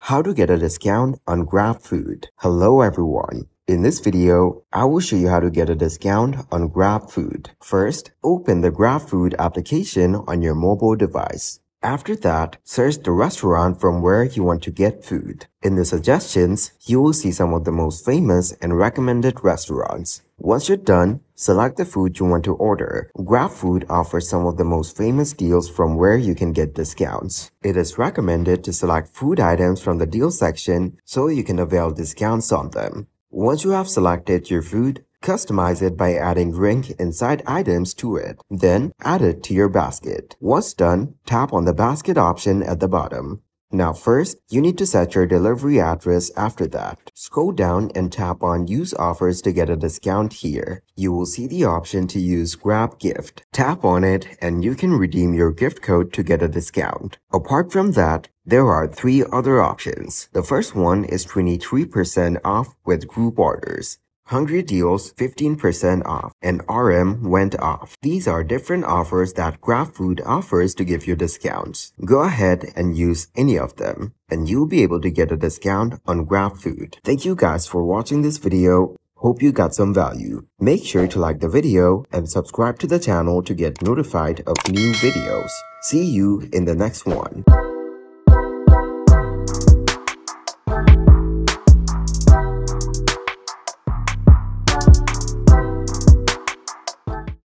How to get a discount on Grabfood. Hello everyone. In this video, I will show you how to get a discount on Grabfood. First, open the Grabfood application on your mobile device. After that, search the restaurant from where you want to get food. In the suggestions, you will see some of the most famous and recommended restaurants. Once you're done, select the food you want to order. Grabfood offers some of the most famous deals from where you can get discounts. It is recommended to select food items from the deal section so you can avail discounts on them. Once you have selected your food, customize it by adding drink inside items to it. Then add it to your basket. Once done, tap on the basket option at the bottom. Now first, you need to set your delivery address after that. Scroll down and tap on Use Offers to get a discount here. You will see the option to use Grab Gift. Tap on it and you can redeem your gift code to get a discount. Apart from that, there are 3 other options. The first one is 23% off with group orders. Hungry Deals 15% off and RM went off. These are different offers that Grabfood offers to give you discounts. Go ahead and use any of them and you'll be able to get a discount on Grabfood. Thank you guys for watching this video. Hope you got some value. Make sure to like the video and subscribe to the channel to get notified of new videos. See you in the next one.